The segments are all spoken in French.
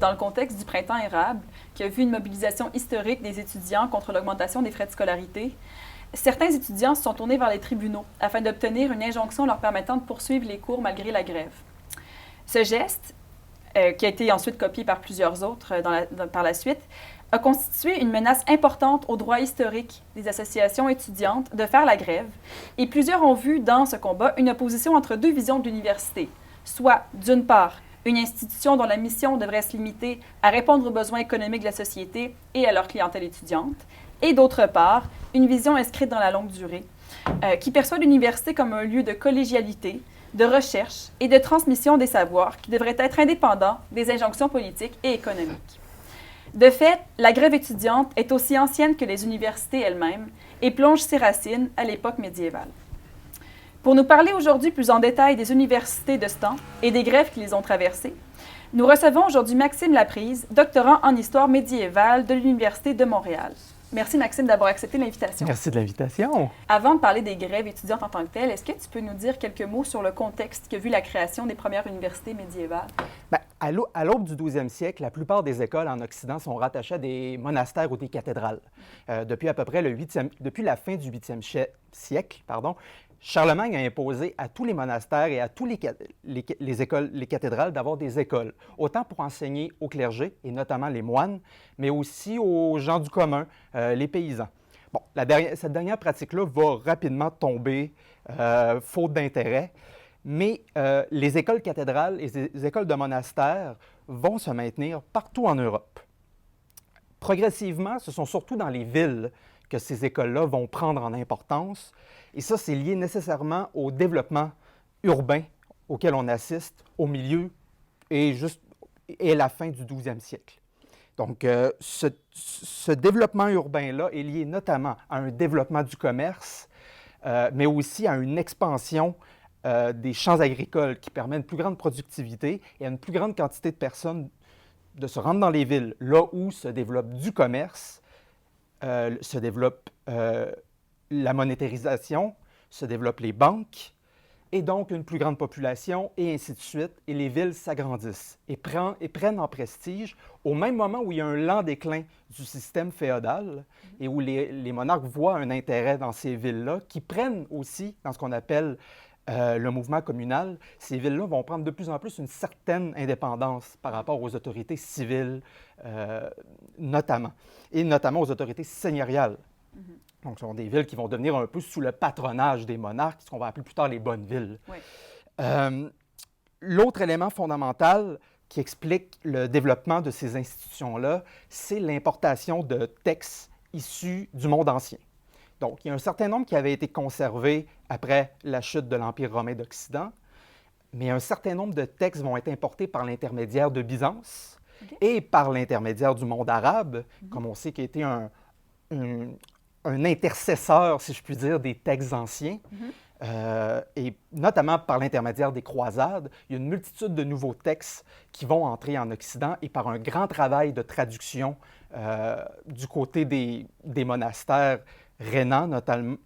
dans le contexte du printemps érable, qui a vu une mobilisation historique des étudiants contre l'augmentation des frais de scolarité, certains étudiants se sont tournés vers les tribunaux afin d'obtenir une injonction leur permettant de poursuivre les cours malgré la grève. Ce geste, qui a été ensuite copié par plusieurs autres par la suite, a constitué une menace importante au droit historique des associations étudiantes de faire la grève, et plusieurs ont vu dans ce combat une opposition entre deux visions de l'université, soit, d'une part, une institution dont la mission devrait se limiter à répondre aux besoins économiques de la société et à leur clientèle étudiante, et d'autre part, une vision inscrite dans la longue durée, qui perçoit l'université comme un lieu de collégialité, de recherche et de transmission des savoirs qui devraient être indépendants des injonctions politiques et économiques. De fait, la grève étudiante est aussi ancienne que les universités elles-mêmes et plonge ses racines à l'époque médiévale. Pour nous parler aujourd'hui plus en détail des universités de ce temps et des grèves qui les ont traversées, nous recevons aujourd'hui Maxime Laprise, doctorant en histoire médiévale de l'Université de Montréal. Merci Maxime d'avoir accepté l'invitation. Merci de l'invitation. Avant de parler des grèves étudiantes en tant que telles, est-ce que tu peux nous dire quelques mots sur le contexte qui a vu la création des premières universités médiévales? Bien, à l'aube du 12e siècle, la plupart des écoles en Occident sont rattachées à des monastères ou des cathédrales. Depuis à peu près depuis la fin du 8e siècle, Charlemagne a imposé à tous les monastères et à tous les cathédrales d'avoir des écoles, autant pour enseigner au clergé, et notamment les moines, mais aussi aux gens du commun, les paysans. Bon, cette dernière pratique-là va rapidement tomber, faute d'intérêt, mais les écoles cathédrales et les écoles de monastères vont se maintenir partout en Europe. Progressivement, ce sont surtout dans les villes que ces écoles-là vont prendre en importance. Et ça, c'est lié nécessairement au développement urbain auquel on assiste au milieu et à la fin du 12e siècle. Donc, ce développement urbain-là est lié notamment à un développement du commerce, mais aussi à une expansion des champs agricoles qui permet une plus grande productivité et à une plus grande quantité de personnes de se rendre dans les villes, là où se développe du commerce, se développe la monétarisation, se développent les banques, et donc une plus grande population, et ainsi de suite, et les villes s'agrandissent et prennent en prestige au même moment où il y a un lent déclin du système féodal et où les monarques voient un intérêt dans ces villes-là, qui prennent aussi, dans ce qu'on appelle le mouvement communal, ces villes-là vont prendre de plus en plus une certaine indépendance par rapport aux autorités civiles, notamment, et notamment aux autorités seigneuriales. Donc, ce sont des villes qui vont devenir un peu sous le patronage des monarques, ce qu'on va appeler plus tard les bonnes villes. Oui. L'autre élément fondamental qui explique le développement de ces institutions-là, c'est l'importation de textes issus du monde ancien. Donc, il y a un certain nombre qui avaient été conservés après la chute de l'Empire romain d'Occident, mais un certain nombre de textes vont être importés par l'intermédiaire de Byzance et par l'intermédiaire du monde arabe, comme on sait, qui a été un intercesseur, si je puis dire, des textes anciens, et notamment par l'intermédiaire des croisades. Il y a une multitude de nouveaux textes qui vont entrer en Occident et par un grand travail de traduction du côté des monastères rhénans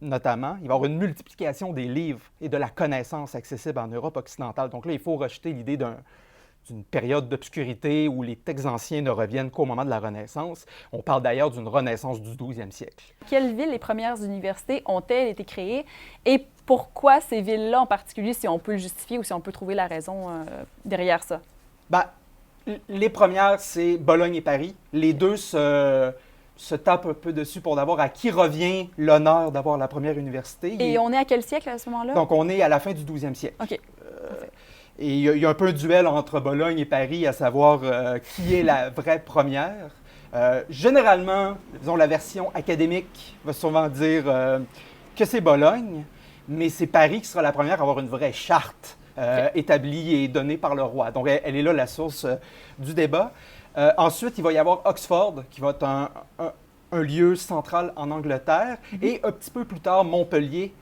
notamment. Il va y avoir une multiplication des livres et de la connaissance accessible en Europe occidentale. Donc là, il faut rejeter l'idée d'une période d'obscurité où les textes anciens ne reviennent qu'au moment de la Renaissance. On parle d'ailleurs d'une Renaissance du 12e siècle. Quelles villes les premières universités ont-elles été créées et pourquoi ces villes-là en particulier, si on peut le justifier ou si on peut trouver la raison derrière ça? Bien, les premières, c'est Bologne et Paris. Les deux se tapent un peu dessus pour d'abord à qui revient l'honneur d'avoir la première université. Et on est à quel siècle à ce moment-là? Donc, on est à la fin du 12e siècle. OK. Et il y a un peu un duel entre Bologne et Paris, à savoir qui est la vraie première. Généralement, disons, la version académique va souvent dire que c'est Bologne, mais c'est Paris qui sera la première à avoir une vraie charte établie et donnée par le roi. Donc, elle est là la source du débat. Ensuite, il va y avoir Oxford, qui va être un lieu central en Angleterre, et un petit peu plus tard, Montpellier,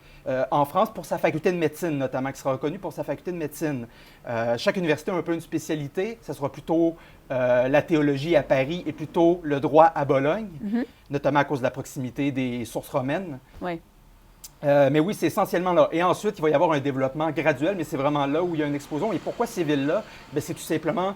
en France, pour sa faculté de médecine, notamment, qui sera reconnue pour sa faculté de médecine. Chaque université a un peu une spécialité. Ce sera plutôt la théologie à Paris et plutôt le droit à Bologne, notamment à cause de la proximité des sources romaines. Oui. Mais oui, c'est essentiellement là. Et ensuite, il va y avoir un développement graduel, mais c'est vraiment là où il y a une explosion. Et pourquoi ces villes-là? Bien, c'est tout simplement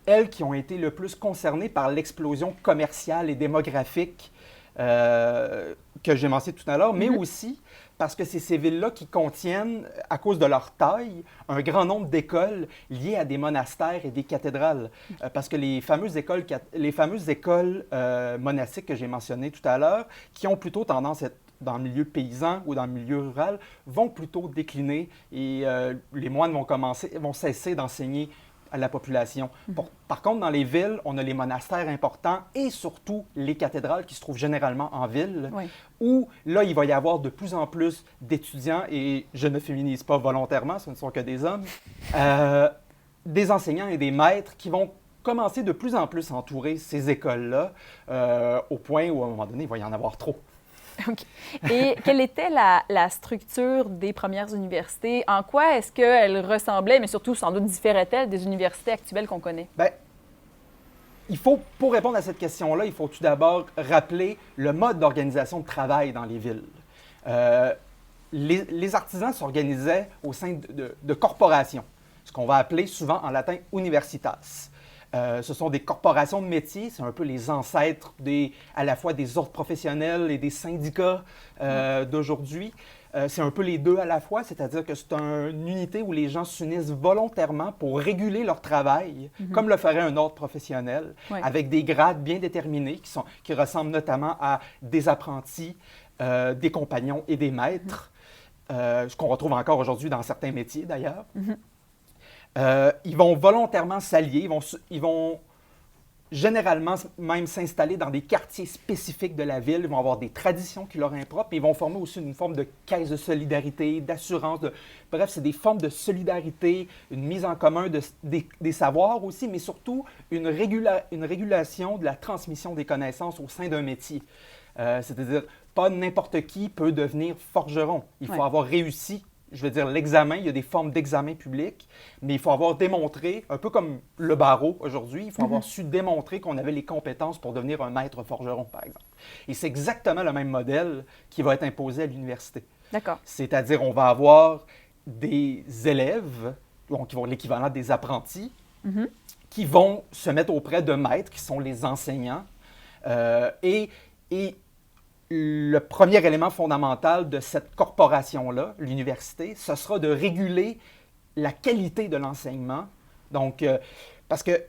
elles qui ont été le plus concernées par l'explosion commerciale et démographique que j'ai mentionné tout à l'heure, mais aussi parce que c'est ces villes-là qui contiennent, à cause de leur taille, un grand nombre d'écoles liées à des monastères et des cathédrales. Parce que les fameuses écoles monastiques que j'ai mentionnées tout à l'heure, qui ont plutôt tendance à être dans le milieu paysan ou dans le milieu rural, vont plutôt décliner et les moines vont cesser d'enseigner à la population. Par contre, dans les villes, on a les monastères importants et surtout les cathédrales qui se trouvent généralement en ville, où là, il va y avoir de plus en plus d'étudiants, et je ne féminise pas volontairement, ce ne sont que des hommes, des enseignants et des maîtres qui vont commencer de plus en plus à entourer ces écoles-là, au point où, à un moment donné, il va y en avoir trop. Okay. Et quelle était la structure des premières universités? En quoi est-ce qu'elles ressemblaient, mais surtout, sans doute, différaient-elles des universités actuelles qu'on connaît? Bien, pour répondre à cette question-là, il faut tout d'abord rappeler le mode d'organisation de travail dans les villes. Les artisans s'organisaient au sein de corporations, ce qu'on va appeler souvent en latin « universitas ». Ce sont des corporations de métiers, c'est un peu les ancêtres à la fois des ordres professionnels et des syndicats d'aujourd'hui. C'est un peu les deux à la fois, c'est-à-dire que c'est une unité où les gens s'unissent volontairement pour réguler leur travail, comme le ferait un ordre professionnel, avec des grades bien déterminés qui ressemblent notamment à des apprentis, des compagnons et des maîtres, ce qu'on retrouve encore aujourd'hui dans certains métiers d'ailleurs. Ils vont volontairement s'allier, ils vont généralement même s'installer dans des quartiers spécifiques de la ville, ils vont avoir des traditions qui leur sont propres, mais ils vont former aussi une forme de caisse de solidarité, d'assurance. Bref, c'est des formes de solidarité, une mise en commun des savoirs aussi, mais surtout une régulation de la transmission des connaissances au sein d'un métier. C'est-à-dire, pas n'importe qui peut devenir forgeron. Il faut avoir réussi, je veux dire, l'examen, il y a des formes d'examen public, mais il faut avoir démontré, un peu comme le barreau aujourd'hui, il faut avoir su démontrer qu'on avait les compétences pour devenir un maître forgeron, par exemple. Et c'est exactement le même modèle qui va être imposé à l'université. D'accord. C'est-à-dire, on va avoir des élèves, donc qui vont l'équivalent des apprentis, qui vont se mettre auprès de maîtres, qui sont les enseignants, et le premier élément fondamental de cette corporation-là, l'université, ce sera de réguler la qualité de l'enseignement. Donc, parce que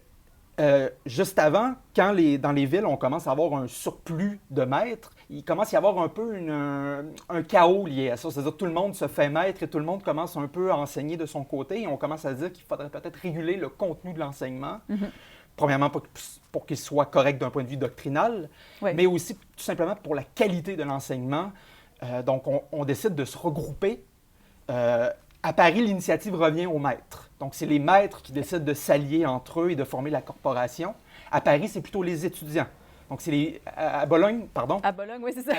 juste avant, quand dans les villes, on commence à avoir un surplus de maîtres, il commence à y avoir un peu un chaos lié à ça. C'est-à-dire que tout le monde se fait maître et tout le monde commence un peu à enseigner de son côté et on commence à se dire qu'il faudrait peut-être réguler le contenu de l'enseignement. Premièrement, pour qu'il soit correct d'un point de vue doctrinal, mais aussi tout simplement pour la qualité de l'enseignement. Donc, on décide de se regrouper. À Paris, l'initiative revient aux maîtres. Donc, c'est les maîtres qui décident de s'allier entre eux et de former la corporation. À Paris, c'est plutôt les étudiants. Donc, c'est à Bologne, pardon. À Bologne, oui, c'est ça.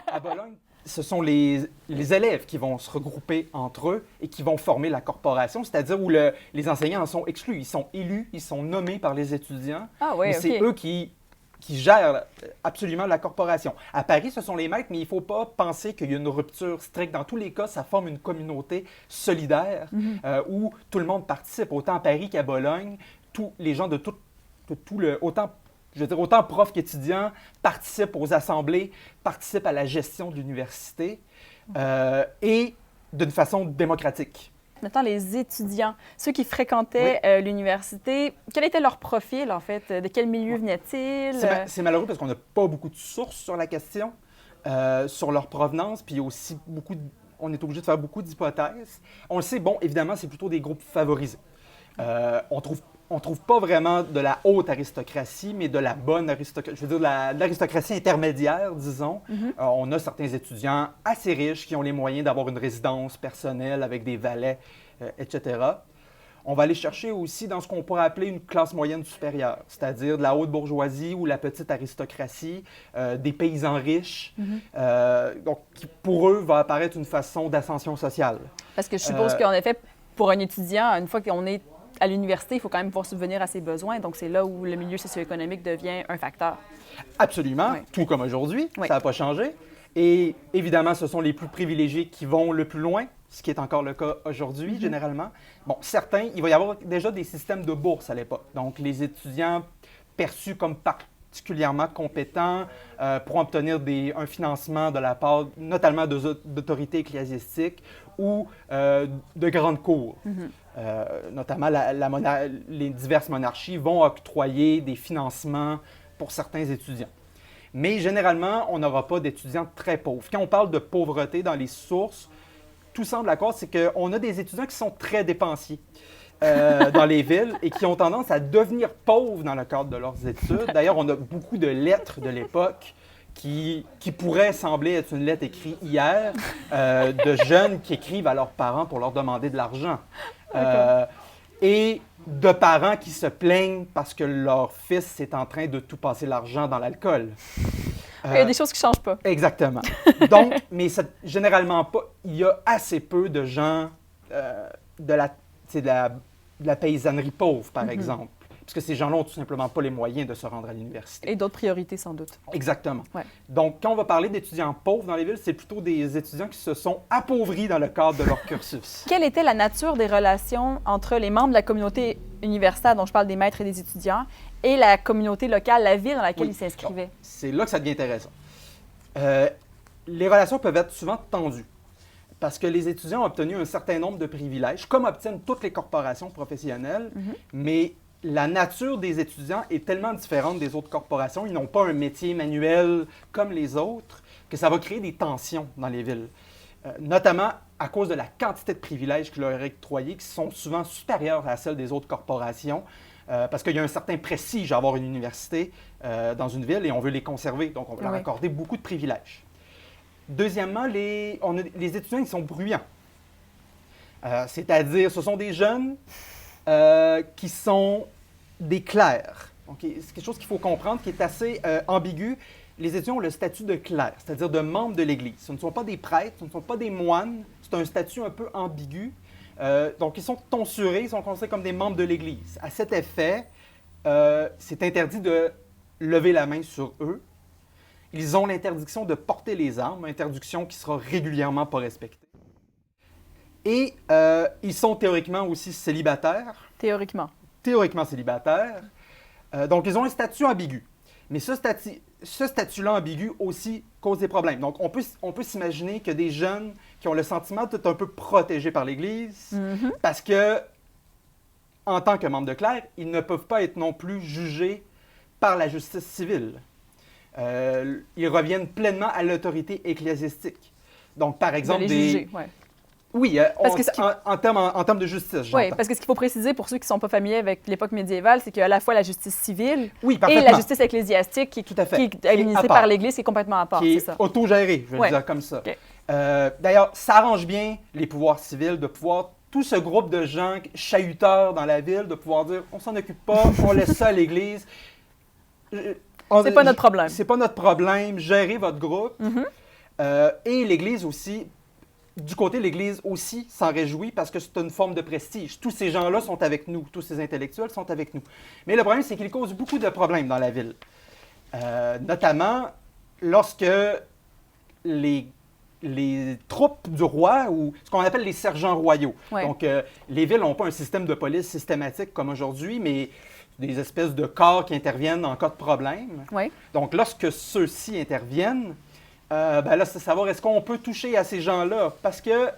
À Bologne, ce sont les élèves qui vont se regrouper entre eux et qui vont former la corporation, c'est-à-dire où les enseignants en sont exclus. Ils sont élus, ils sont nommés par les étudiants. Mais c'est eux qui gèrent absolument la corporation. À Paris, ce sont les maîtres, mais il ne faut pas penser qu'il y a une rupture stricte. Dans tous les cas, ça forme une communauté solidaire où tout le monde participe. Autant à Paris qu'à Bologne, les gens de tout autant profs qu'étudiants participent aux assemblées, participent à la gestion de l'université et d'une façon démocratique. Maintenant, les étudiants, ceux qui fréquentaient l'université, quel était leur profil, en fait? De quel milieu venaient-ils? C'est malheureux parce qu'on n'a pas beaucoup de sources sur la question, sur leur provenance, puis aussi on est obligé de faire beaucoup d'hypothèses. On le sait, bon, évidemment, c'est plutôt des groupes favorisés. On trouve pas vraiment de la haute aristocratie, mais de la bonne aristocratie, je veux dire de l'aristocratie intermédiaire, disons. On a certains étudiants assez riches qui ont les moyens d'avoir une résidence personnelle avec des valets, etc. On va aller chercher aussi dans ce qu'on pourrait appeler une classe moyenne supérieure, c'est-à-dire de la haute bourgeoisie ou la petite aristocratie, des paysans riches, donc qui pour eux va apparaître une façon d'ascension sociale. Parce que je suppose qu'en effet, pour un étudiant, une fois qu'on est à l'université, il faut quand même pouvoir subvenir à ses besoins. Donc, c'est là où le milieu socio-économique devient un facteur. Absolument, tout comme aujourd'hui. Ça n'a pas changé. Et évidemment, ce sont les plus privilégiés qui vont le plus loin, ce qui est encore le cas aujourd'hui, généralement. Bon, certains, il va y avoir déjà des systèmes de bourse à l'époque. Donc, les étudiants perçus comme particulièrement compétents pourront obtenir un financement de la part, notamment d'autorités ecclésiastiques ou de grandes cours. Notamment, les diverses monarchies vont octroyer des financements pour certains étudiants. Mais généralement, on n'aura pas d'étudiants très pauvres. Quand on parle de pauvreté dans les sources, tout semble d'accord, c'est qu'on a des étudiants qui sont très dépensiers dans les villes et qui ont tendance à devenir pauvres dans le cadre de leurs études. D'ailleurs, on a beaucoup de lettres de l'époque qui pourraient sembler être une lettre écrite hier, de jeunes qui écrivent à leurs parents pour leur demander de l'argent. Et de parents qui se plaignent parce que leur fils est en train de tout passer l'argent dans l'alcool. Il y a des choses qui ne changent pas. Exactement. Donc, mais généralement pas, il y a assez peu de gens de la paysannerie pauvre, par exemple. Parce que ces gens-là n'ont tout simplement pas les moyens de se rendre à l'université. Et d'autres priorités, sans doute. Exactement. Ouais. Donc, quand on va parler d'étudiants pauvres dans les villes, c'est plutôt des étudiants qui se sont appauvris dans le cadre de leur cursus. Quelle était la nature des relations entre les membres de la communauté universitaire, dont je parle des maîtres et des étudiants, et la communauté locale, la ville dans laquelle ils s'inscrivaient? C'est là que ça devient intéressant. Les relations peuvent être souvent tendues parce que les étudiants ont obtenu un certain nombre de privilèges, comme obtiennent toutes les corporations professionnelles, mais la nature des étudiants est tellement différente des autres corporations. Ils n'ont pas un métier manuel comme les autres, que ça va créer des tensions dans les villes. Notamment à cause de la quantité de privilèges qui leur est octroyés, qui sont souvent supérieurs à celles des autres corporations, parce qu'il y a un certain prestige à avoir une université dans une ville et on veut les conserver, donc on veut leur accorder beaucoup de privilèges. Deuxièmement, les étudiants, ils sont bruyants. C'est-à-dire, ce sont des jeunes qui sont des clercs. Donc, c'est quelque chose qu'il faut comprendre qui est assez ambigu. Les étudiants ont le statut de clerc, c'est-à-dire de membres de l'Église. Ce ne sont pas des prêtres, ce ne sont pas des moines. C'est un statut un peu ambigu. Donc, ils sont tonsurés, ils sont considérés comme des membres de l'Église. À cet effet, c'est interdit de lever la main sur eux. Ils ont l'interdiction de porter les armes, interdiction qui sera régulièrement pas respectée. Et ils sont théoriquement aussi célibataires. Théoriquement. Théoriquement célibataires. Donc, ils ont un statut ambigu. Mais ce statut-là ambigu aussi cause des problèmes. Donc, on peut s'imaginer que des jeunes qui ont le sentiment d'être un peu protégés par l'Église, parce que, en tant que membres de clerc, ils ne peuvent pas être non plus jugés par la justice civile. Ils reviennent pleinement à l'autorité ecclésiastique. Donc, par exemple, de les juger, ouais. Oui, en termes de justice, j'entends. Oui, parce que ce qu'il faut préciser pour ceux qui ne sont pas familiers avec l'époque médiévale, c'est qu'il y a à la fois la justice civile et la justice ecclésiastique qui est administrée par l'Église, qui est complètement à part, c'est ça. Autogérée, je vais le dire comme ça. Okay. D'ailleurs, ça arrange bien les pouvoirs civils de pouvoir, tout ce groupe de gens chahuteurs dans la ville, de pouvoir dire, on s'en occupe pas, on laisse ça à l'Église. C'est pas notre problème. C'est pas notre problème, gérez votre groupe. Et l'Église aussi... Du côté de l'Église aussi s'en réjouit parce que c'est une forme de prestige. Tous ces gens-là sont avec nous, tous ces intellectuels sont avec nous. Mais le problème, c'est qu'ils causent beaucoup de problèmes dans la ville. Notamment lorsque les troupes du roi, ou ce qu'on appelle les sergents royaux. Ouais. Donc, les villes n'ont pas un système de police systématique comme aujourd'hui, mais des espèces de corps qui interviennent en cas de problème. Ouais. Donc, lorsque ceux-ci interviennent, là, c'est savoir est-ce qu'on peut toucher à ces gens-là, parce que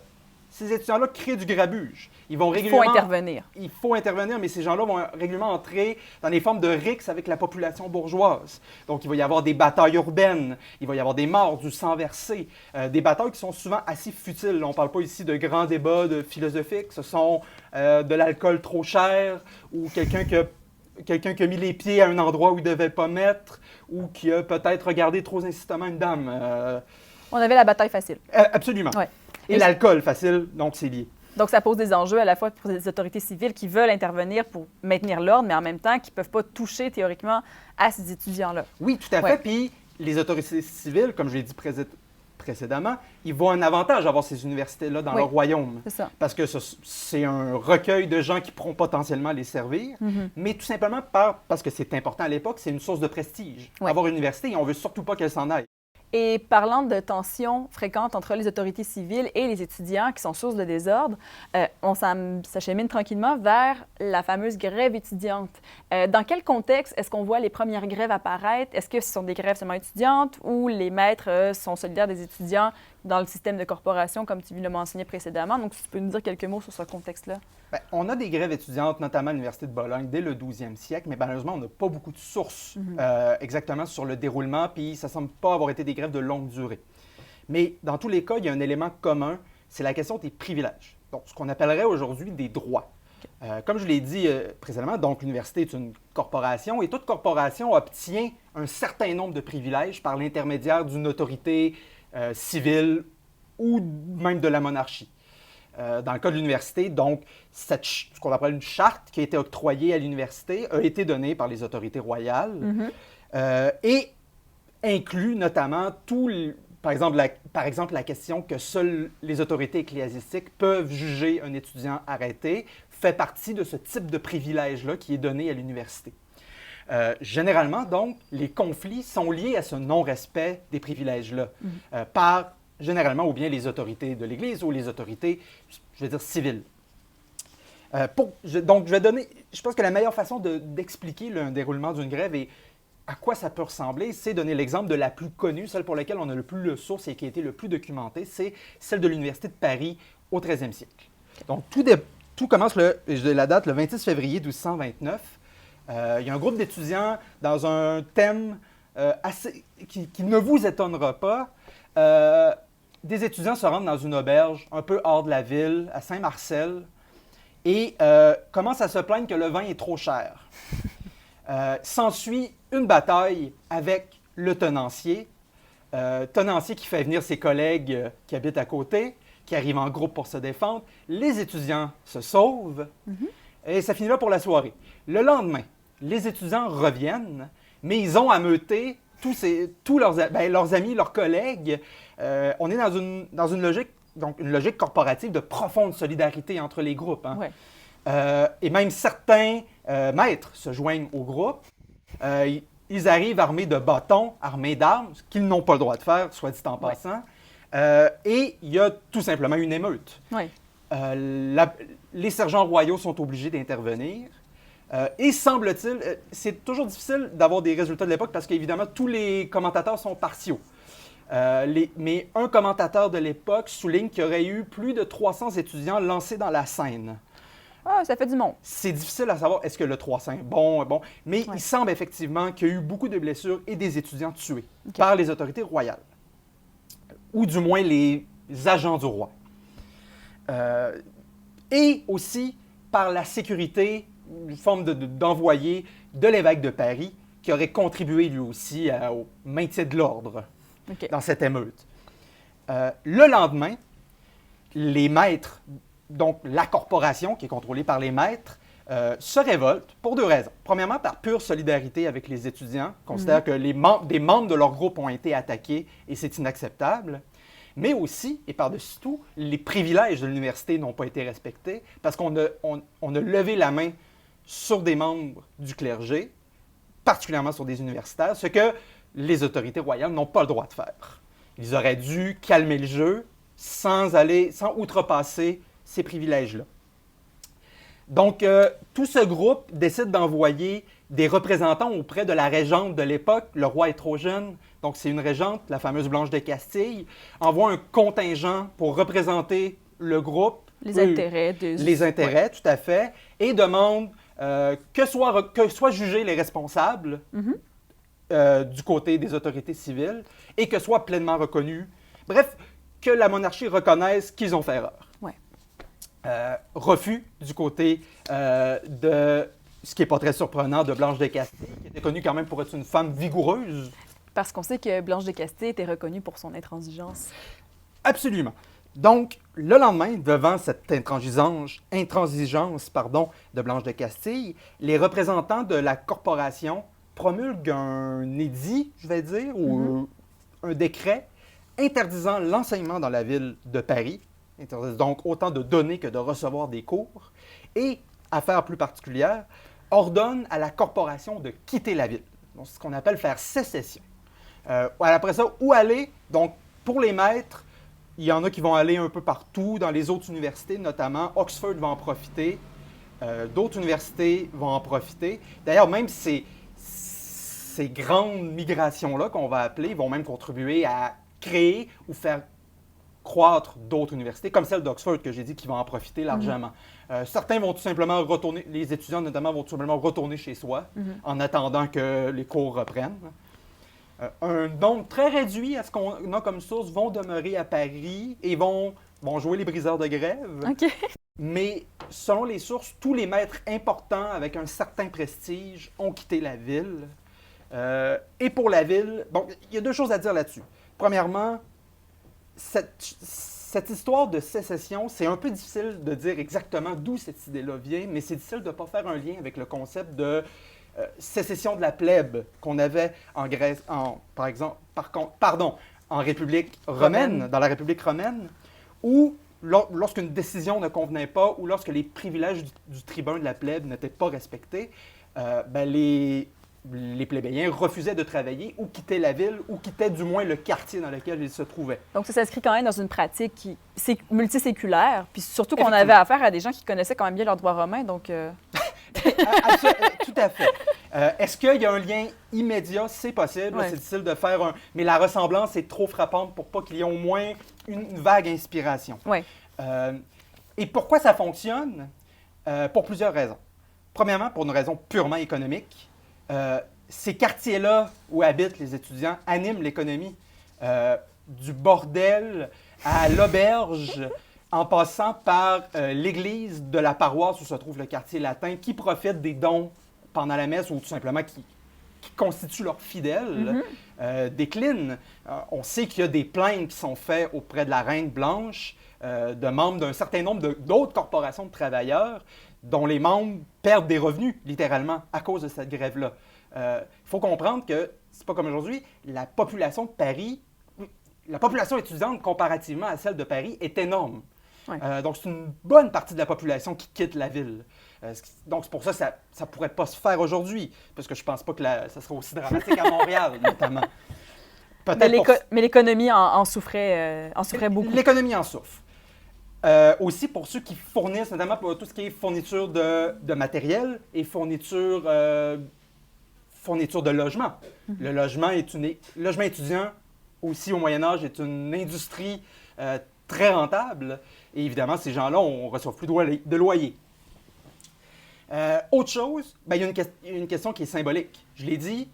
ces étudiants-là créent du grabuge. Il faut intervenir. Il faut intervenir, mais ces gens-là vont régulièrement entrer dans des formes de rixe avec la population bourgeoise. Donc, il va y avoir des batailles urbaines, il va y avoir des morts, du sang versé, des batailles qui sont souvent assez futiles. On ne parle pas ici de grands débats philosophiques, ce sont de l'alcool trop cher, ou quelqu'un qui a mis les pieds à un endroit où il ne devait pas mettre, ou qui a peut-être regardé trop insistamment une dame. On avait la bataille facile. Absolument. Ouais. Et l'alcool facile, donc c'est lié. Donc, ça pose des enjeux à la fois pour les autorités civiles qui veulent intervenir pour maintenir l'ordre, mais en même temps qui ne peuvent pas toucher théoriquement à ces étudiants-là. Oui, tout à fait. Puis les autorités civiles, comme je l'ai dit précédemment, ils voient un avantage à avoir ces universités-là dans leur royaume. C'est ça. Parce que c'est un recueil de gens qui pourront potentiellement les servir, mais tout simplement parce que c'est important à l'époque, c'est une source de prestige. Avoir une université, et on ne veut surtout pas qu'elle s'en aille. Et parlant de tensions fréquentes entre les autorités civiles et les étudiants qui sont source de désordre, on s'achemine tranquillement vers la fameuse grève étudiante. Dans quel contexte est-ce qu'on voit les premières grèves apparaître? Est-ce que ce sont des grèves seulement étudiantes ou les maîtres sont solidaires des étudiants dans le système de corporation, comme tu l'as mentionné précédemment? Donc, si tu peux nous dire quelques mots sur ce contexte-là. Bien, on a des grèves étudiantes, notamment à l'Université de Bologne, dès le 12e siècle, mais malheureusement, on n'a pas beaucoup de sources exactement sur le déroulement, puis ça ne semble pas avoir été des grèves de longue durée. Mais dans tous les cas, il y a un élément commun, c'est la question des privilèges. Donc, ce qu'on appellerait aujourd'hui des droits. Comme je l'ai dit précédemment, donc l'université est une corporation et toute corporation obtient un certain nombre de privilèges par l'intermédiaire d'une autorité civile ou même de la monarchie. Dans le cas de l'université, donc, ce qu'on appelle une charte qui a été octroyée à l'université a été donnée par les autorités royales et inclut notamment par exemple, la question que seules les autorités ecclésiastiques peuvent juger un étudiant arrêté fait partie de ce type de privilège-là qui est donné à l'université. Généralement, donc, les conflits sont liés à ce non-respect des privilèges-là par généralement ou bien les autorités de l'Église ou les autorités, je vais dire, civiles. Donc, je pense que la meilleure façon d'expliquer le déroulement d'une grève et à quoi ça peut ressembler, c'est donner l'exemple de la plus connue, celle pour laquelle on a le plus de sources et qui a été le plus documentée, c'est celle de l'Université de Paris au 13e siècle. Donc, tout commence, la date, le 26 février 1229. Il y a un groupe d'étudiants dans un thème qui ne vous étonnera pas. Des étudiants se rendent dans une auberge un peu hors de la ville, à Saint-Marcel, et commencent à se plaindre que le vin est trop cher. S'ensuit une bataille avec le tenancier. Tenancier qui fait venir ses collègues qui habitent à côté, qui arrivent en groupe pour se défendre. Les étudiants se sauvent et ça finit là pour la soirée. Le lendemain, les étudiants reviennent, mais ils ont ameuté tous leurs amis, leurs collègues. On est dans une logique, donc une logique corporative de profonde solidarité entre les groupes. Hein. Ouais. Et même certains maîtres se joignent au groupe. Ils arrivent armés de bâtons, armés d'armes, ce qu'ils n'ont pas le droit de faire, soit dit en passant. Et il y a tout simplement une émeute. Ouais. Les sergents royaux sont obligés d'intervenir. Et semble-t-il, c'est toujours difficile d'avoir des résultats de l'époque parce qu'évidemment, tous les commentateurs sont partiaux. Mais un commentateur de l'époque souligne qu'il y aurait eu plus de 300 étudiants lancés dans la Seine. Ah, ça fait du monde. C'est difficile à savoir, est-ce que le 300 est bon, mais il semble effectivement qu'il y a eu beaucoup de blessures et des étudiants tués par les autorités royales, ou du moins les agents du roi. Et aussi par la sécurité, une forme d'envoyé de l'évêque de Paris, qui aurait contribué lui aussi au maintien de l'ordre dans cette émeute. Le lendemain, les maîtres, donc la corporation qui est contrôlée par les maîtres, se révoltent pour deux raisons. Premièrement, par pure solidarité avec les étudiants, considèrent que des membres de leur groupe ont été attaqués et c'est inacceptable. Mais aussi, et par-dessus tout, les privilèges de l'université n'ont pas été respectés parce qu'on a levé la main sur des membres du clergé, particulièrement sur des universitaires, ce que les autorités royales n'ont pas le droit de faire. Ils auraient dû calmer le jeu sans outrepasser ces privilèges-là. Donc, tout ce groupe décide d'envoyer des représentants auprès de la régente de l'époque. Le roi est trop jeune, donc c'est une régente, la fameuse Blanche de Castille, envoie un contingent pour représenter le groupe. Les intérêts. Les intérêts, tout à fait, et demande que soient jugés les responsables du côté des autorités civiles et que soient pleinement reconnus. Bref, que la monarchie reconnaisse qu'ils ont fait erreur. Ouais. Refus du côté de ce qui n'est pas très surprenant de Blanche de Castille, qui était connue quand même pour être une femme vigoureuse. Parce qu'on sait que Blanche de Castille était reconnue pour son intransigeance. Absolument. Donc, le lendemain, devant cette intransigeance de Blanche de Castille, les représentants de la corporation promulguent un édit, je vais dire, ou un décret interdisant l'enseignement dans la ville de Paris, interdisant donc autant de donner que de recevoir des cours, et, affaire plus particulière, ordonne à la corporation de quitter la ville. Donc, c'est ce qu'on appelle faire sécession. Après ça, où aller? Donc, pour les maîtres, il y en a qui vont aller un peu partout, dans les autres universités notamment. Oxford va en profiter. D'autres universités vont en profiter. D'ailleurs, même ces grandes migrations-là qu'on va appeler vont même contribuer à créer ou faire croître d'autres universités, comme celle d'Oxford que j'ai dit, qui vont en profiter largement. Certains vont tout simplement retourner, les étudiants notamment vont tout simplement retourner chez soi en attendant que les cours reprennent. Un nombre très réduit à ce qu'on a comme source vont demeurer à Paris et vont jouer les briseurs de grève. OK. Mais selon les sources, tous les maîtres importants avec un certain prestige ont quitté la ville. Et pour la ville, bon, il y a deux choses à dire là-dessus. Premièrement, cette histoire de sécession, c'est un peu difficile de dire exactement d'où cette idée-là vient, mais c'est difficile de ne pas faire un lien avec le concept de sécession de la plèbe qu'on avait en Grèce, en République romaine, dans la République romaine, où lorsqu'une décision ne convenait pas ou lorsque les privilèges du tribun de la plèbe n'étaient pas respectés, les plébéiens refusaient de travailler ou quittaient la ville ou quittaient du moins le quartier dans lequel ils se trouvaient. Donc ça s'inscrit quand même dans une pratique multiséculaire, puis surtout qu'on avait affaire à des gens qui connaissaient quand même bien leur droit romain, donc... Tout à fait. Est-ce qu'il y a un lien immédiat? C'est possible, c'est difficile de faire un... Mais la ressemblance est trop frappante pour pas qu'il y ait au moins une vague inspiration. Ouais. Et pourquoi ça fonctionne? Pour plusieurs raisons. Premièrement, pour une raison purement économique. Ces quartiers-là où habitent les étudiants animent l'économie. Du bordel à l'auberge, en passant par l'église de la paroisse où se trouve le quartier latin, qui profite des dons pendant la messe ou tout simplement qui constituent leurs fidèles, déclinent. On sait qu'il y a des plaintes qui sont faites auprès de la Reine Blanche de membres d'un certain nombre d'autres corporations de travailleurs dont les membres perdent des revenus, littéralement, à cause de cette grève-là. Il faut comprendre que, c'est pas comme aujourd'hui, la population de Paris, la population étudiante comparativement à celle de Paris est énorme. Ouais. Donc, c'est une bonne partie de la population qui quitte la ville. Donc, c'est pour ça que ça ne pourrait pas se faire aujourd'hui, parce que je ne pense pas que ça serait aussi dramatique à Montréal, notamment. Mais l'économie en souffrait beaucoup. L'économie en souffre. Aussi pour ceux qui fournissent, notamment pour tout ce qui est fourniture de matériel et fourniture de logement. Le logement étudiant, aussi au Moyen Âge, est une industrie très rentable. Et évidemment, ces gens-là, on ne reçoit plus de loyer. Autre chose, il y a une question qui est symbolique. Je l'ai dit,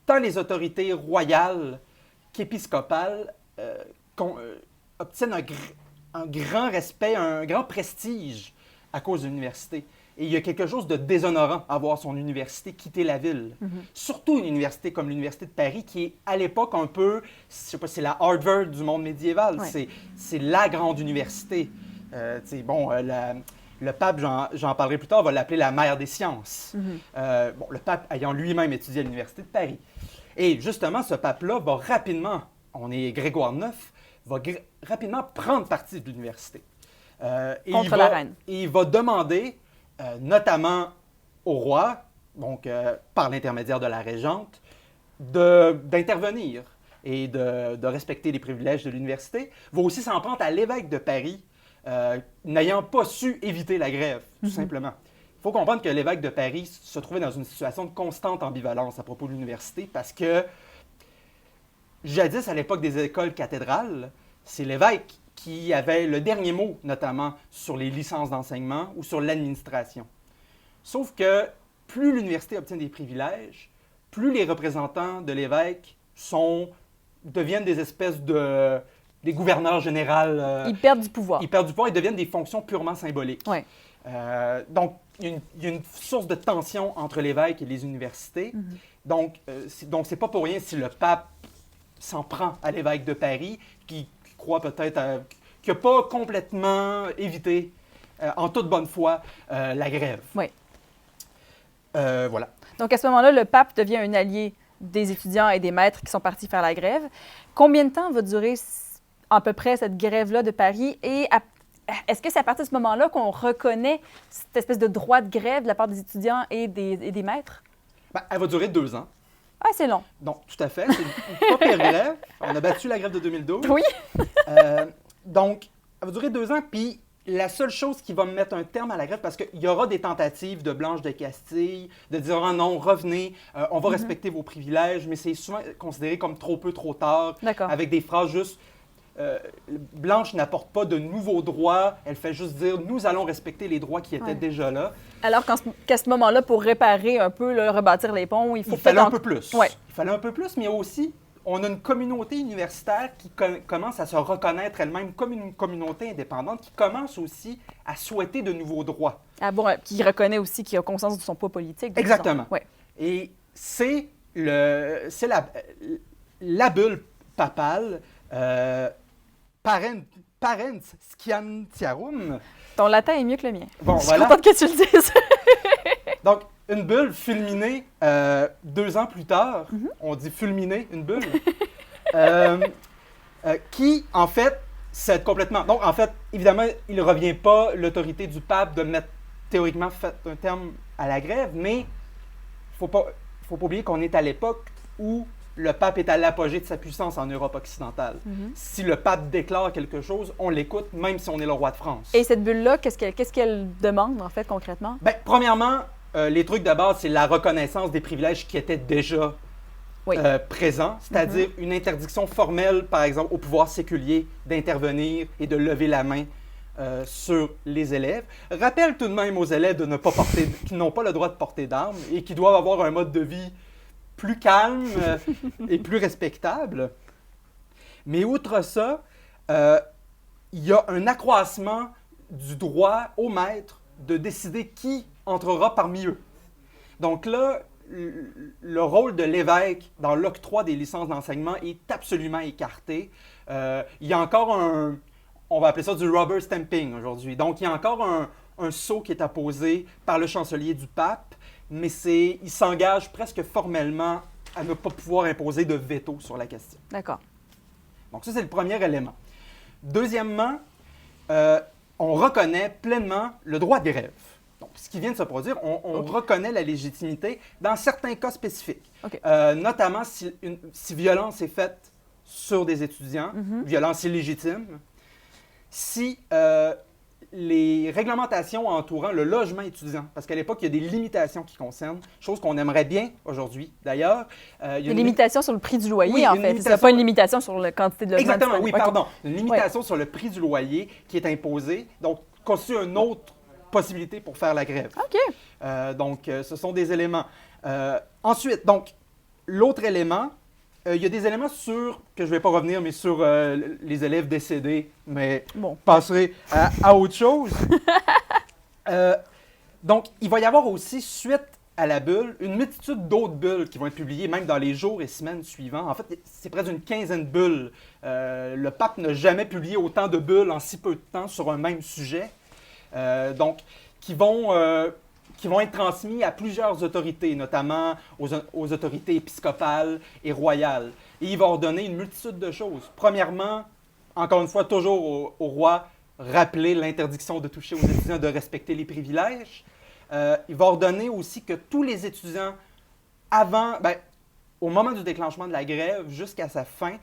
tant les autorités royales qu'épiscopales obtiennent un grand respect, un grand prestige à cause de l'université. Et il y a quelque chose de déshonorant à voir son université quitter la ville. Surtout une université comme l'Université de Paris, qui est à l'époque un peu, je sais pas, c'est la Harvard du monde médiéval. Ouais. C'est la grande université. Le pape, j'en parlerai plus tard, va l'appeler la mère des sciences. Le pape ayant lui-même étudié à l'Université de Paris. Et justement, ce pape-là va rapidement, on est Grégoire IX, va rapidement prendre parti de l'université. Contre la reine. Et il va demander, notamment au roi, donc par l'intermédiaire de la régente, d'intervenir et de respecter les privilèges de l'université. Il va aussi s'en prendre à l'évêque de Paris, n'ayant pas su éviter la grève, tout simplement. Il faut comprendre que l'évêque de Paris se trouvait dans une situation de constante ambivalence à propos de l'université parce que, jadis, à l'époque des écoles cathédrales, c'est l'évêque qui avait le dernier mot, notamment sur les licences d'enseignement ou sur l'administration. Sauf que plus l'université obtient des privilèges, plus les représentants de l'évêque deviennent des espèces des gouverneurs généraux. Ils perdent du pouvoir. Ils perdent du pouvoir et deviennent des fonctions purement symboliques. Ouais. Donc, il y a une source de tension entre l'évêque et les universités. Donc, c'est pas pour rien si le pape s'en prend à l'évêque de Paris, qui croit peut-être qui n'a pas complètement évité, en toute bonne foi, la grève. Oui. Voilà. Donc, à ce moment-là, le pape devient un allié des étudiants et des maîtres qui sont partis faire la grève. Combien de temps va durer à peu près cette grève-là de Paris? Et est-ce que c'est à partir de ce moment-là qu'on reconnaît cette espèce de droit de grève de la part des étudiants et des maîtres? Elle va durer 2 ans. Ah, c'est long. Donc, tout à fait. C'est une pas pire grève. On a battu la grève de 2012. Oui. Donc, ça va durer 2 ans. Puis, la seule chose qui va mettre un terme à la grève, parce qu'il y aura des tentatives de Blanche de Castille, de dire ah non, revenez, on va respecter vos privilèges, mais c'est souvent considéré comme trop peu, trop tard, avec des phrases juste Blanche n'apporte pas de nouveaux droits, elle fait juste dire nous allons respecter les droits qui étaient déjà là. Alors qu'à ce moment-là, pour réparer un peu, là, rebâtir les ponts, il fallait un peu plus. Ouais. Il fallait un peu plus, mais aussi, on a une communauté universitaire qui commence à se reconnaître elle-même comme une communauté indépendante, qui commence aussi à souhaiter de nouveaux droits. Ah bon, qui reconnaît aussi qu'il y a conscience de son poids politique. Exactement. Ouais. Et c'est la bulle papale Parens Scientiarum. Ton latin est mieux que le mien. Bon, je suis contente que tu le dises. Donc, une bulle fulminée 2 ans plus tard, on dit fulminer une bulle, qui, en fait, cède complètement. Donc, en fait, évidemment, il ne revient pas l'autorité du pape de mettre théoriquement un terme à la grève, mais il ne faut pas oublier qu'on est à l'époque où le pape est à l'apogée de sa puissance en Europe occidentale. Si le pape déclare quelque chose, on l'écoute, même si on est le roi de France. Et cette bulle-là, qu'est-ce qu'elle demande, en fait, concrètement? Bien, premièrement, les trucs de base, c'est la reconnaissance des privilèges qui étaient déjà présents, c'est-à-dire une interdiction formelle, par exemple, au pouvoir séculier d'intervenir et de lever la main sur les élèves. Rappelle tout de même aux élèves de ne pas porter, qui n'ont pas le droit de porter d'armes et qui doivent avoir un mode de vie plus calme et plus respectable. Mais outre ça, il y a un accroissement du droit au maître de décider qui entrera parmi eux. Donc là, le rôle de l'évêque dans l'octroi des licences d'enseignement est absolument écarté. Il y a encore on va appeler ça du rubber stamping aujourd'hui. Donc il y a encore un sceau qui est apposé par le chancelier du pape, mais il s'engage presque formellement à ne pas pouvoir imposer de veto sur la question. D'accord. Donc ça, c'est le premier élément. Deuxièmement, on reconnaît pleinement le droit de grève. Donc, ce qui vient de se produire, on reconnaît la légitimité dans certains cas spécifiques. Notamment si violence est faite sur des étudiants, violence illégitime, si les réglementations entourant le logement étudiant, parce qu'à l'époque, il y a des limitations qui concernent, chose qu'on aimerait bien aujourd'hui, d'ailleurs. Il y a une limitation sur le prix du loyer, en fait. C'est pas une limitation sur la quantité de logement. Exactement, oui, pardon. Une limitation sur le prix du loyer qui est imposée, donc constitue une autre possibilité pour faire la grève. Donc, ce sont des éléments. Ensuite, donc, l'autre élément, il y a des éléments que je ne vais pas revenir, mais sur les élèves décédés, mais passerai à autre chose. Donc, il va y avoir aussi, suite à la bulle, une multitude d'autres bulles qui vont être publiées même dans les jours et semaines suivants. En fait, c'est près d'une quinzaine de bulles. Le pape n'a jamais publié autant de bulles en si peu de temps sur un même sujet. Donc, qui vont être transmis à plusieurs autorités, notamment aux autorités épiscopales et royales. Et il va ordonner une multitude de choses. Premièrement, encore une fois, toujours au roi, rappeler l'interdiction de toucher aux étudiants, de respecter les privilèges. Il va ordonner aussi que tous les étudiants, au moment du déclenchement de la grève, jusqu'à sa fin,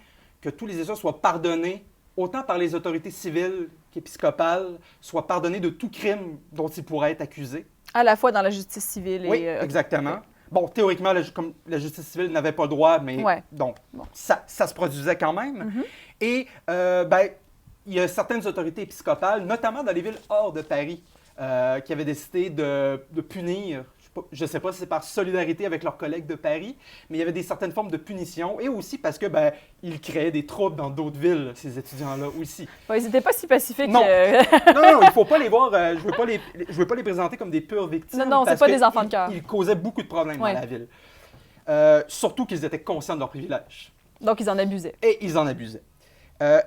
que tous les étudiants soient pardonnés, autant par les autorités civiles qu'épiscopales, soient pardonnés de tout crime dont ils pourraient être accusés. À la fois dans la justice civile et... Oui, exactement. Bon, théoriquement, comme la justice civile n'avait pas le droit, mais donc ça se produisait quand même. Et il y a certaines autorités épiscopales, notamment dans les villes hors de Paris, qui avaient décidé de punir, je ne sais pas si c'est par solidarité avec leurs collègues de Paris, mais il y avait certaines formes de punition, et aussi parce que ils créaient des troubles dans d'autres villes, ces étudiants-là aussi. Ils n'étaient pas si pacifiques. Non, non, il ne faut pas les voir, je ne veux pas les présenter comme des pures victimes. Non, c'est pas des enfants de cœur. Ils causaient beaucoup de problèmes dans la ville. Surtout qu'ils étaient conscients de leurs privilèges. Donc, ils en abusaient. Et ils en abusaient.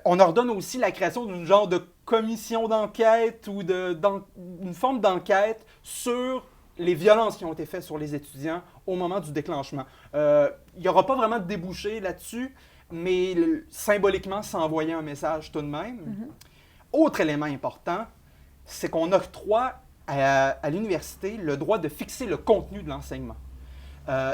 On ordonne aussi la création d'une genre de commission d'enquête ou une forme d'enquête sur les violences qui ont été faites sur les étudiants au moment du déclenchement. Il n'y aura pas vraiment de débouché là-dessus, mais symboliquement, ça envoyait un message tout de même. Autre élément important, c'est qu'on octroie à l'université le droit de fixer le contenu de l'enseignement.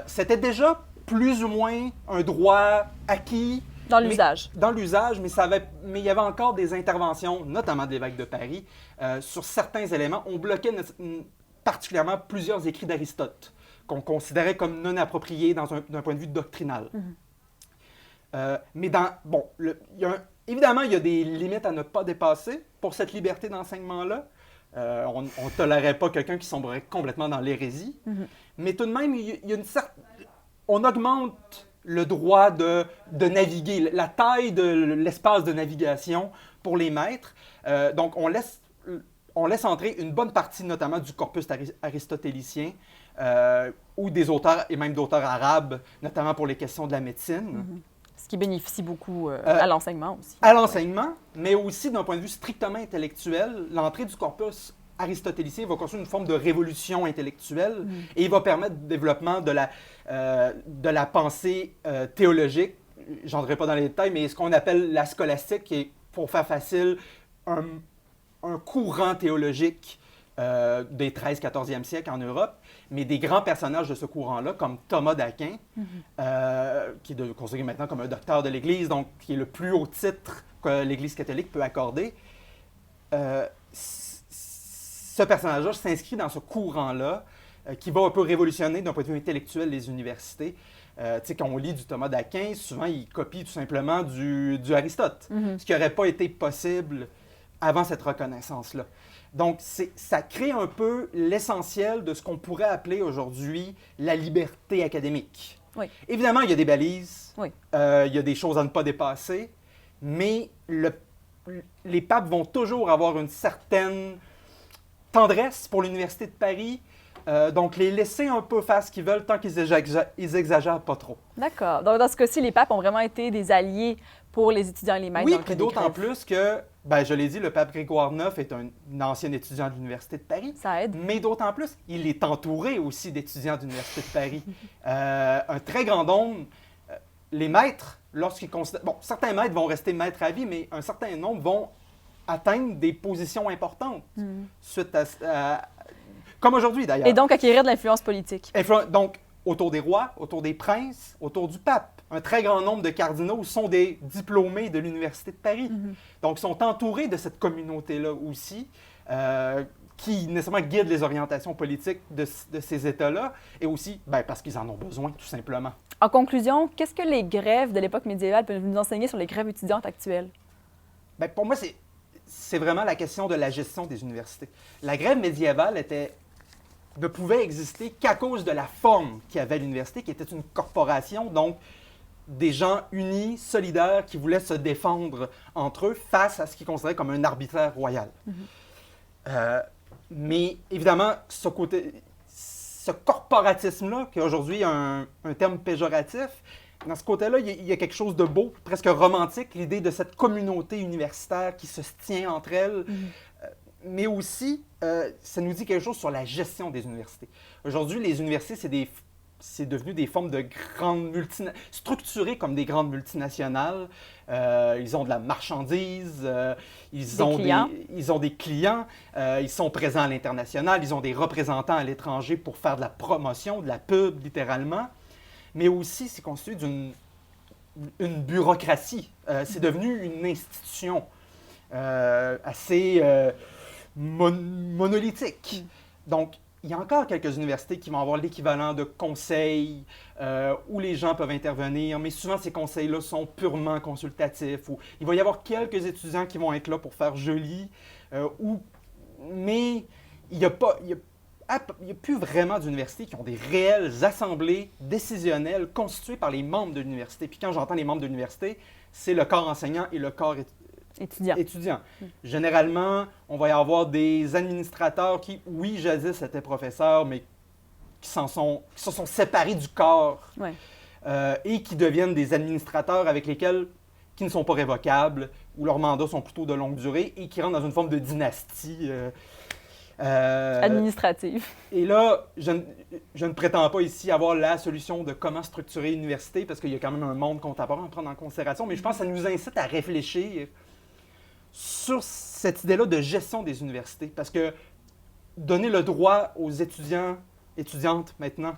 C'était déjà plus ou moins un droit acquis. Dans l'usage. Dans l'usage, mais il y avait encore des interventions, notamment de l'évêque de Paris, sur certains éléments. On bloquait particulièrement plusieurs écrits d'Aristote, qu'on considérait comme non appropriés d'un point de vue doctrinal. Mais évidemment, il y a des limites à ne pas dépasser pour cette liberté d'enseignement-là. On ne tolérait pas quelqu'un qui sombrerait complètement dans l'hérésie. Mais tout de même, il y a on augmente le droit de naviguer, la taille de l'espace de navigation pour les maîtres. Donc, on laisse entrer une bonne partie, notamment du corpus aristotélicien, ou des auteurs, et même d'auteurs arabes, notamment pour les questions de la médecine. Ce qui bénéficie beaucoup à l'enseignement aussi. À l'enseignement, mais aussi d'un point de vue strictement intellectuel, l'entrée du corpus aristotélicien va construire une forme de révolution intellectuelle et il va permettre le développement de la pensée théologique. J'entrerai pas dans les détails, mais ce qu'on appelle la scolastique, qui est, pour faire facile, un courant théologique des 13-14e siècles en Europe, mais des grands personnages de ce courant-là, comme Thomas d'Aquin, qui est considéré maintenant comme un docteur de l'Église, donc qui est le plus haut titre que l'Église catholique peut accorder. Ce personnage-là s'inscrit dans ce courant-là qui va un peu révolutionner d'un point de vue intellectuel les universités. Quand on lit du Thomas d'Aquin, souvent il copie tout simplement du Aristote, ce qui n'aurait pas été possible avant cette reconnaissance-là. Donc, ça crée un peu l'essentiel de ce qu'on pourrait appeler aujourd'hui la liberté académique. Oui. Évidemment, il y a des balises, oui. Il y a des choses à ne pas dépasser, mais les papes vont toujours avoir une certaine tendresse pour l'Université de Paris, donc les laisser un peu faire ce qu'ils veulent tant qu'ils exagèrent pas trop. D'accord. Donc, dans ce cas-ci, les papes ont vraiment été des alliés pour les étudiants et les maîtres. Oui, puis d'autant plus que, je l'ai dit, le pape Grégoire IX est un ancien étudiant de l'Université de Paris. Ça aide. Mais d'autant plus, il est entouré aussi d'étudiants de l'Université de Paris. Un très grand nombre, les maîtres, lorsqu'ils considèrent... Bon, certains maîtres vont rester maîtres à vie, mais un certain nombre vont atteindre des positions importantes suite à comme aujourd'hui, d'ailleurs. Et donc acquérir de l'influence politique. Donc, autour des rois, autour des princes, autour du pape. Un très grand nombre de cardinaux sont des diplômés de l'Université de Paris. Donc, ils sont entourés de cette communauté-là aussi, qui nécessairement guide les orientations politiques de ces États-là, et aussi parce qu'ils en ont besoin, tout simplement. En conclusion, qu'est-ce que les grèves de l'époque médiévale peuvent nous enseigner sur les grèves étudiantes actuelles? Pour moi, c'est vraiment la question de la gestion des universités. La grève médiévale ne pouvait exister qu'à cause de la forme qu'avait l'université, qui était une corporation, donc des gens unis, solidaires, qui voulaient se défendre entre eux face à ce qu'ils considéraient comme un arbitraire royal. Mais évidemment, ce corporatisme-là, qui est aujourd'hui un terme péjoratif, dans ce côté-là, il y a quelque chose de beau, presque romantique, l'idée de cette communauté universitaire qui se tient entre elles. Mais aussi, ça nous dit quelque chose sur la gestion des universités. Aujourd'hui, les universités, c'est devenu des formes de grandes structurées comme des grandes multinationales. Ils ont de la marchandise, ils ont des clients, ils sont présents à l'international, ils ont des représentants à l'étranger pour faire de la promotion, de la pub, littéralement. Mais aussi, c'est constitué d'une bureaucratie. C'est devenu une institution assez monolithique. Donc, il y a encore quelques universités qui vont avoir l'équivalent de conseils où les gens peuvent intervenir, mais souvent ces conseils-là sont purement consultatifs. Ou il va y avoir quelques étudiants qui vont être là pour faire joli, mais il n'y a plus vraiment d'universités qui ont des réelles assemblées décisionnelles constituées par les membres de l'université. Puis quand j'entends les membres de l'université, c'est le corps enseignant et le corps étudiant. Généralement, on va y avoir des administrateurs qui, oui, jadis étaient professeurs, mais qui se sont séparés du corps et qui deviennent des administrateurs qui ne sont pas révocables, où leurs mandats sont plutôt de longue durée et qui rentrent dans une forme de dynastie administrative. Et là, je ne prétends pas ici avoir la solution de comment structurer une université, parce qu'il y a quand même un monde contemporain à prendre en considération, mais je pense que ça nous incite à réfléchir sur cette idée-là de gestion des universités, parce que donner le droit aux étudiants, étudiantes maintenant,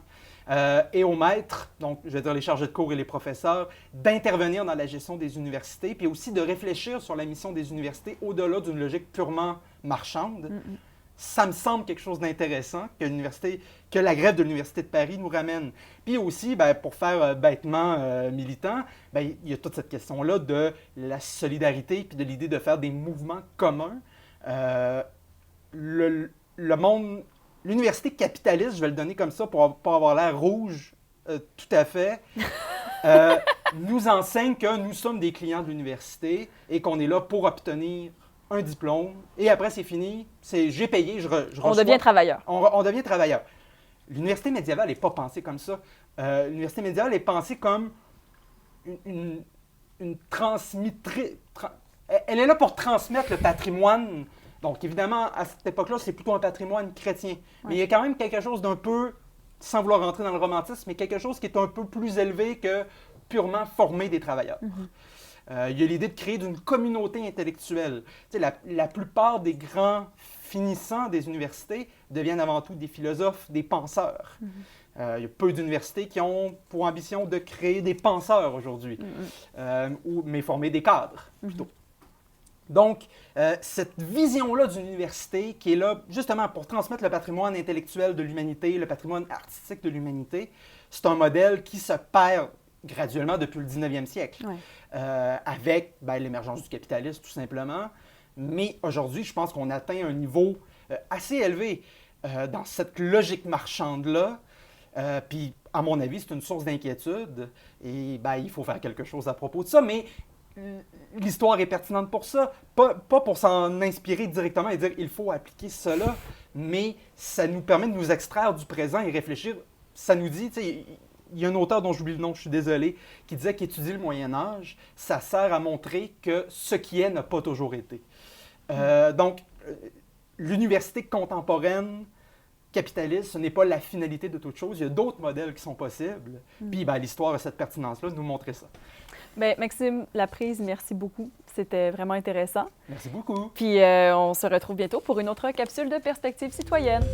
et aux maîtres, donc je veux dire les chargés de cours et les professeurs, d'intervenir dans la gestion des universités, puis aussi de réfléchir sur la mission des universités au-delà d'une logique purement marchande. Ça me semble quelque chose d'intéressant que la grève de l'Université de Paris nous ramène. Puis aussi, pour faire bêtement militant, il y a toute cette question-là de la solidarité puis de l'idée de faire des mouvements communs. Le monde, l'université capitaliste, je vais le donner comme ça pour pas avoir l'air rouge tout à fait, nous enseigne que nous sommes des clients de l'université et qu'on est là pour obtenir un diplôme, et après, c'est fini. J'ai payé, je reçois. On devient travailleur. On devient travailleur. L'université médiévale n'est pas pensée comme ça. L'université médiévale est pensée comme une transmittrice. Elle est là pour transmettre le patrimoine. Donc, évidemment, à cette époque-là, c'est plutôt un patrimoine chrétien. Ouais. Mais il y a quand même quelque chose d'un peu, sans vouloir rentrer dans le romantisme, mais quelque chose qui est un peu plus élevé que purement former des travailleurs. Il y a l'idée de créer d'une communauté intellectuelle. Tu sais, la plupart des grands finissants des universités deviennent avant tout des philosophes, des penseurs. Il y a peu d'universités qui ont pour ambition de créer des penseurs aujourd'hui, mais former des cadres, plutôt. Donc, cette vision-là d'une université qui est là justement pour transmettre le patrimoine intellectuel de l'humanité, le patrimoine artistique de l'humanité, c'est un modèle qui se perd graduellement depuis le 19e siècle, avec l'émergence du capitalisme, tout simplement. Mais aujourd'hui, je pense qu'on atteint un niveau assez élevé dans cette logique marchande-là. Puis, à mon avis, c'est une source d'inquiétude. Et il faut faire quelque chose à propos de ça. Mais l'histoire est pertinente pour ça. Pas pour s'en inspirer directement et dire « il faut appliquer cela », mais ça nous permet de nous extraire du présent et réfléchir. Ça nous dit, tu sais, il y a un auteur dont j'oublie le nom, je suis désolé, qui disait qu'étudier le Moyen-Âge, ça sert à montrer que ce qui est n'a pas toujours été. Donc, l'université contemporaine capitaliste, ce n'est pas la finalité de toute chose. Il y a d'autres modèles qui sont possibles. Puis, l'histoire a cette pertinence-là de nous montrer ça. Bien, Maxime Laprise, merci beaucoup. C'était vraiment intéressant. Merci beaucoup. Puis, on se retrouve bientôt pour une autre capsule de Perspectives citoyennes.